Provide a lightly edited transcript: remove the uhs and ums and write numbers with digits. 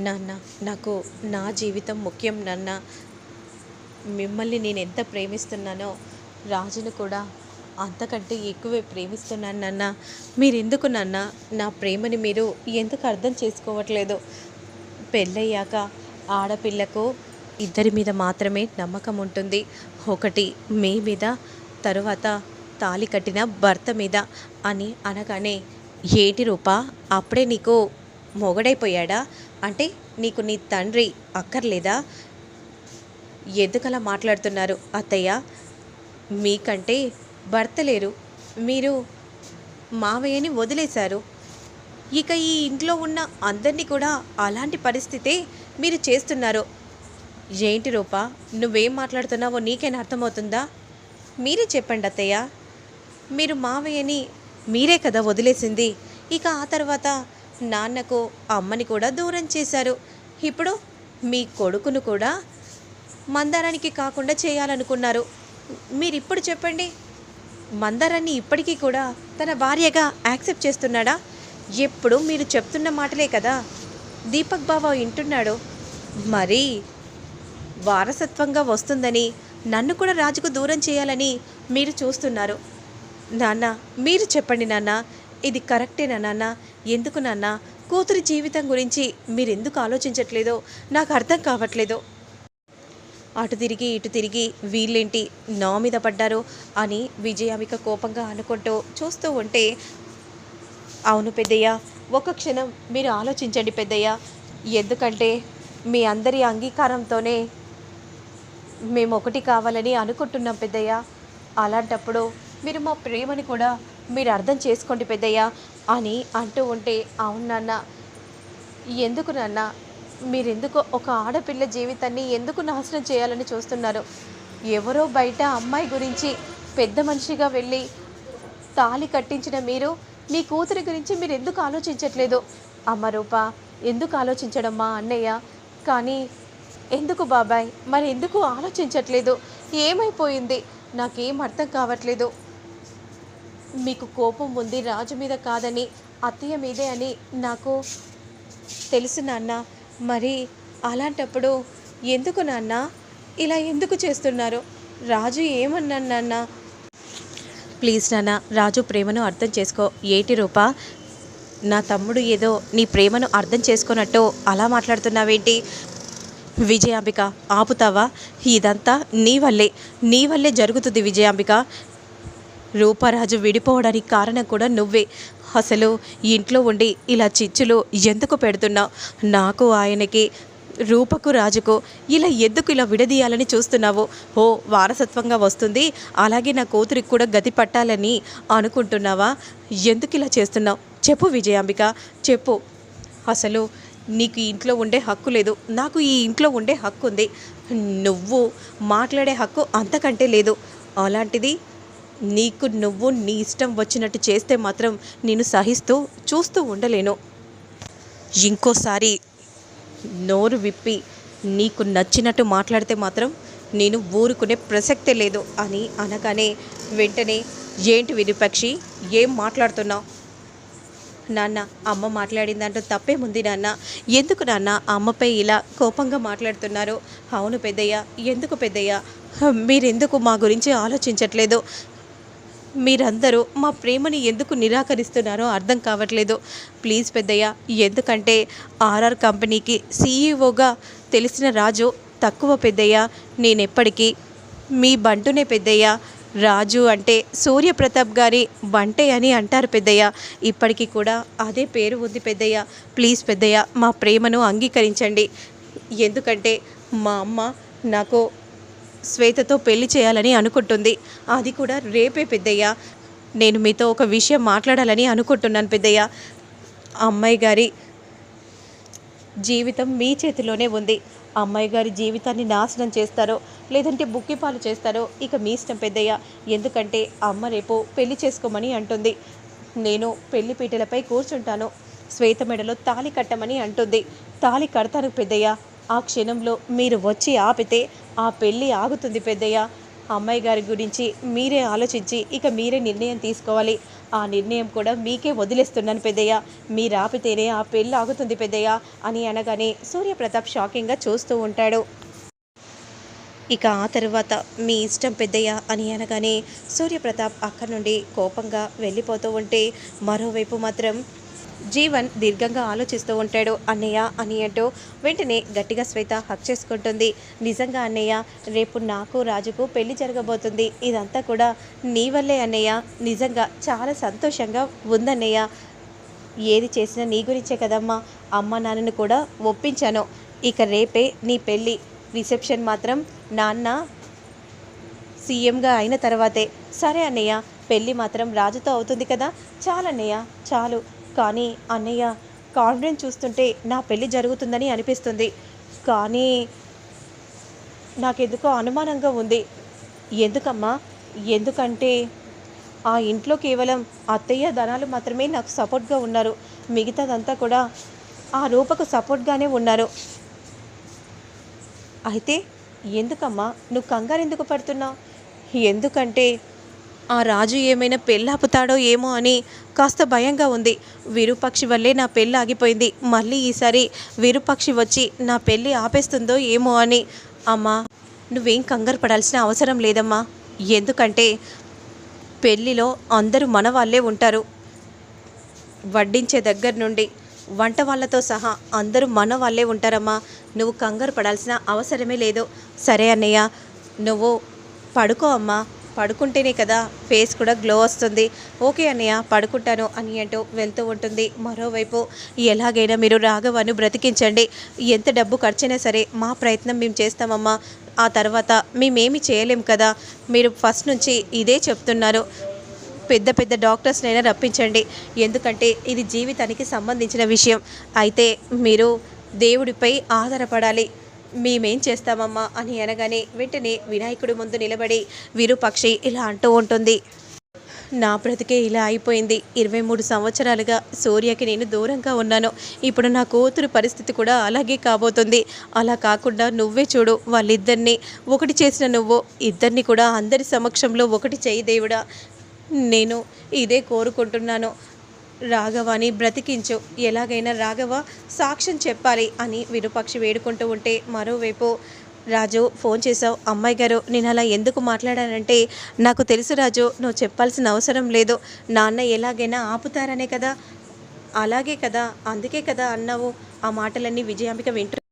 నాన్న, నాకు నా జీవితం ముఖ్యం నాన్న. మిమ్మల్ని నేను ఎంత ప్రేమిస్తున్నానో రాజును కూడా అంతకంటే ఎక్కువే ప్రేమిస్తున్నాను నాన్న. మీరెందుకు నాన్న నా ప్రేమని మీరు ఎందుకు అర్థం చేసుకోవట్లేదు? పెళ్ళయ్యాక ఆడపిల్లకు ఇద్దరి మీద మాత్రమే నమ్మకం ఉంటుంది. ఒకటి మీ మీద, తరువాత తాళి కట్టిన భర్త మీద అని అనగానే, ఏటి రూపా, అప్పుడే నీకు మొగడైపోయాడా? అంటే నీకు నీ తండ్రి అక్కర్లేదా? ఎందుకలా మాట్లాడుతున్నారు అత్తయ్య? మీకంటే భర్త లేరు, మీరు మావయ్యని వదిలేశారు. ఇక ఈ ఇంట్లో ఉన్న అందరినీ కూడా అలాంటి పరిస్థితే మీరు చేస్తున్నారు. ఏంటి రూపా, నువ్వేం మాట్లాడుతున్నావో నీకేనా అర్థమవుతుందా? మీరే చెప్పండి అత్తయ్య. మీరు మావయ్యని మీరే కదా వదిలేసింది. ఇక ఆ తర్వాత నాన్నకు అమ్మని కూడా దూరం చేశారు. ఇప్పుడు మీ కొడుకును కూడా మందారానికి కాకుండా చేయాలనుకున్నారు. మీరిప్పుడు చెప్పండి, మందారాన్ని ఇప్పటికీ కూడా తన భార్యగా యాక్సెప్ట్ చేస్తున్నాడా? ఎప్పుడు మీరు చెప్తున్న మాటలే కదా దీపక్ బావ వింటున్నాడు. మరి వారసత్వంగా వస్తుందని నన్ను కూడా రాజుకు దూరం చేయాలని మీరు చూస్తున్నారు. నాన్న, మీరు చెప్పండి నాన్న, ఇది కరెక్టేనా నాన్న? ఎందుకు నాన్న కూతురి జీవితం గురించి మీరెందుకు ఆలోచించట్లేదో నాకు అర్థం కావట్లేదు. అటు తిరిగి ఇటు తిరిగి వీళ్ళేంటి నా మీద పడ్డారు అని విజయామిక కోపంగా అనుకుంటూ చూస్తూ ఉంటే, అవును పెద్దయ్య, ఒక క్షణం మీరు ఆలోచించండి పెద్దయ్య. ఎందుకంటే మీ అందరి అంగీకారంతోనే మేము ఒకటి కావాలని అనుకుంటున్నాం పెద్దయ్య. అలాంటప్పుడు మీరు మా ప్రేమని కూడా మీరు అర్థం చేసుకోండి పెద్దయ్య అని అంటూ ఉంటే, అవును నాన్న, ఎందుకు నాన్న మీరెందుకు ఒక ఆడపిల్ల జీవితాన్ని ఎందుకు నాశనం చేయాలని చూస్తున్నారు? ఎవరో బయట అమ్మాయి గురించి పెద్ద మనిషిగా వెళ్ళి తాళి కట్టించిన మీరు మీ కూతురి గురించి మీరు ఎందుకు ఆలోచించట్లేదు? అమ్మ రూప, ఎందుకు ఆలోచించడమ్మా అన్నయ్య? కానీ ఎందుకు బాబాయ్, మరి ఎందుకు ఆలోచించట్లేదు? ఏమైపోయింది? నాకేం అర్థం కావట్లేదు. మీకు కోపం ఉంది రాజు మీద కాదని, అత్తయ్య మీదే అని నాకు తెలుసు నాన్న. మరి అలాంటప్పుడు ఎందుకు నాన్న ఇలా ఎందుకు చేస్తున్నారు? రాజు ఏమన్నాను నాన్న? ప్లీజ్ నాన్న, రాజు ప్రేమను అర్థం చేసుకో. ఏటి రూపా, నా తమ్ముడు ఏదో నీ ప్రేమను అర్థం చేసుకున్నట్టు అలా మాట్లాడుతున్నావేంటి? విజయాంబిక, ఆపుతావా? ఇదంతా నీ వల్లే జరుగుతుంది విజయాంబిక. రూపరాజు విడిపోవడానికి కారణం కూడా నువ్వే. అసలు ఇంట్లో ఉండి ఇలా చిచ్చులు ఎందుకు పెడుతున్నావు? నాకు ఆయనకి, రూపకు రాజుకు ఇలా విడదీయాలని చూస్తున్నావు? ఓ, వారసత్వంగా వస్తుంది, అలాగే నా కూతురికి కూడా గతి పట్టాలని అనుకుంటున్నావా? ఎందుకు ఇలా చేస్తున్నావు? చెప్పు విజయాంబిక, చెప్పు. అసలు నీకు ఈ ఇంట్లో ఉండే హక్కు లేదు, నాకు ఈ ఇంట్లో ఉండే హక్కు ఉంది. నువ్వు మాట్లాడే హక్కు అంతకంటే లేదు. అలాంటిది నువ్వు నీ ఇష్టం వచ్చినట్టు చేస్తే మాత్రం నేను సహిస్తూ చూస్తూ ఉండలేను. ఇంకోసారి నోరు విప్పి నీకు నచ్చినట్టు మాట్లాడితే మాత్రం నేను ఊరుకునే ప్రసక్తే లేదు అని అనగానే, వెంటనే ఏంటి విరూపాక్షి, ఏం మాట్లాడుతున్నావు? నాన్న, అమ్మ మాట్లాడిందంటూ తప్పేముంది నాన్న? ఎందుకు నాన్న అమ్మపై ఇలా కోపంగా మాట్లాడుతున్నారు? అవును పెద్దయ్య, ఎందుకు పెద్దయ్య, మీరెందుకు మా గురించి ఆలోచించట్లేదు? మీరందరూ మా ప్రేమని ఎందుకు నిరాకరిస్తున్నారో అర్థం కావట్లేదు. ప్లీజ్ పెద్దయ్య, ఎందుకంటే ఆర్ఆర్ కంపెనీకి సీఈఓగా తెలిసిన రాజు తక్కువ పెద్దయ్య. నేనెప్పటికీ మీ బంటునే పెద్దయ్య. రాజు అంటే సూర్యప్రతాప్ గారి బంటే అని అంటారు పెద్దయ్య. ఇప్పటికీ కూడా అదే పేరు ఉంది పెద్దయ్య. ప్లీజ్ పెద్దయ్య, మా ప్రేమను అంగీకరించండి. ఎందుకంటే మా అమ్మ నాకు శ్వేతతో పెళ్లి చేయాలని అనుకుంటుంది. అది కూడా రేపే పెద్దయ్య. నేను మీతో ఒక విషయం మాట్లాడాలని అనుకుంటున్నాను పెద్దయ్య. అమ్మాయి గారి జీవితం మీ చేతిలోనే ఉంది. అమ్మాయి గారి జీవితాన్ని నాశనం చేస్తారో లేదంటే బుక్కిపాలు చేస్తారో ఇక మీ ఇష్టం పెద్దయ్య. ఎందుకంటే అమ్మ రేపు పెళ్లి చేసుకోమని అంటుంది. నేను పెళ్లి పీటలపై కూర్చుంటాను, శ్వేత మెడలో తాళి కట్టమని అంటుంది. తాళి కడతాను పెద్దయ్య. ఆ క్షణంలో మీరు వచ్చి ఆపితే ఆ పెళ్ళి ఆగుతుంది పెద్దయ్య. అమ్మాయి గారి గురించి మీరే ఆలోచించి ఇక మీరే నిర్ణయం తీసుకోవాలి. ఆ నిర్ణయం కూడా మీకే వదిలేస్తున్నాను పెద్దయ్య. మీరు ఆపితేనే ఆ పెళ్ళి ఆగుతుంది పెద్దయ్య అని అనగానే సూర్యప్రతాప్ షాకింగ్గా చూస్తూ ఉంటాడు. ఇక ఆ తరువాత మీ ఇష్టం పెద్దయ్య అని అనగానే సూర్యప్రతాప్ అక్కడి నుండి కోపంగా వెళ్ళిపోతూ ఉంటే మరోవైపు మాత్రం జీవన్ దీర్ఘంగా ఆలోచిస్తూ ఉంటాడు. అన్నయ్య అని అంటూ వెంటనే గట్టిగా శ్వేత హక్ చేసుకుంటుంది. నిజంగా అన్నయ్య, రేపు నాకు రాజుకు పెళ్లి జరగబోతుంది. ఇదంతా కూడా నీ వల్లే అన్నయ్య. నిజంగా చాలా సంతోషంగా ఉందన్నయ్య. ఏది చేసినా నీ గురించే కదమ్మా. అమ్మ నాన్నను కూడా ఒప్పించాను. ఇక రేపే నీ పెళ్ళి. రిసెప్షన్ మాత్రం నాన్న సీఎంగా అయిన తర్వాతే. సరే అన్నయ్య, పెళ్ళి మాత్రం రాజుతో అవుతుంది కదా. చాలన్నయ్య, చాలు. కానీ అన్నయ్య, కాన్ఫిడెన్స్ చూస్తుంటే నా పెళ్ళి జరుగుతుందని అనిపిస్తుంది. కానీ నాకెందుకో అనుమానంగా ఉంది. ఎందుకమ్మా? ఎందుకంటే ఆ ఇంట్లో కేవలం అత్తయ్య ధనాలు మాత్రమే నాకు సపోర్ట్గా ఉన్నారు. మిగతాదంతా కూడా ఆ రూపకు సపోర్ట్గానే ఉన్నారు. అయితే ఎందుకమ్మా నువ్వు కంగారు ఎందుకు పడుతున్నావు? ఎందుకంటే ఆ రాజు ఏమైనా పెళ్ళాపుతాడో ఏమో అని కాస్త భయంగా ఉంది. విరూపాక్షి వల్లే నా పెళ్ళి ఆగిపోయింది. మళ్ళీ ఈసారి విరూపాక్షి వచ్చి నా పెళ్ళి ఆపేస్తుందో ఏమో అని. అమ్మా, నువ్వేం కంగారు పడాల్సిన అవసరం లేదమ్మా. ఎందుకంటే పెళ్ళిలో అందరూ మన వాళ్ళే ఉంటారు. వడ్డించే దగ్గర నుండి వంట వాళ్ళతో సహా అందరూ మన వాళ్ళే ఉంటారమ్మా. నువ్వు కంగారు పడాల్సిన అవసరమే లేదు. సరే అన్నయ్య, నువ్వు పడుకో అమ్మా. పడుకుంటేనే కదా ఫేస్ కూడా గ్లో వస్తుంది. ఓకే అన్నయ్య, పడుకుంటాను అని అంటూ వెళ్తూ ఉంటుంది. మరోవైపు ఎలాగైనా మీరు రాఘవను బ్రతికించండి. ఎంత డబ్బు ఖర్చైనా సరే మా ప్రయత్నం మేము చేస్తామమ్మా. ఆ తర్వాత మేమేమి చేయలేం కదా. మీరు ఫస్ట్ నుంచి ఇదే చెప్తున్నారు. పెద్ద పెద్ద డాక్టర్స్నైనా రప్పించండి. ఎందుకంటే ఇది జీవితానికి సంబంధించిన విషయం. అయితే మీరు దేవుడిపై ఆధారపడాలి. మేమేం చేస్తామమ్మా అని అనగానే వెంటనే వినాయకుడి ముందు నిలబడి విరూపాక్షి ఇలా అంటూ ఉంటుంది. నా బ్రతికే ఇలా అయిపోయింది. 23 సంవత్సరాలుగా సూర్యకి నేను దూరంగా ఉన్నాను. ఇప్పుడు నా కూతురు పరిస్థితి కూడా అలాగే కాబోతుంది. అలా కాకుండా నువ్వే చూడు, వాళ్ళిద్దరినీ ఒకటి చేసిన నువ్వు ఇద్దరిని కూడా అందరి సమక్షంలో ఒకటి చేయి దేవుడా. నేను ఇదే కోరుకుంటున్నాను. రాఘవాని బ్రతికించు. ఎలాగైనా రాఘవ సాక్ష్యం చెప్పాలి అని విరూపాక్షి వేడుకుంటూ ఉంటే మరోవైపు రాజు ఫోన్ చేసావు. అమ్మాయి గారు, నేను అలా ఎందుకు మాట్లాడానంటే నాకు తెలుసు రాజు, నువ్వు చెప్పాల్సిన అవసరం లేదు. నాన్న ఎలాగైనా ఆపుతారనే కదా. అలాగే కదా, అందుకే కదా అన్నావు. ఆ మాటలన్నీ విజయాంబిక వింటూ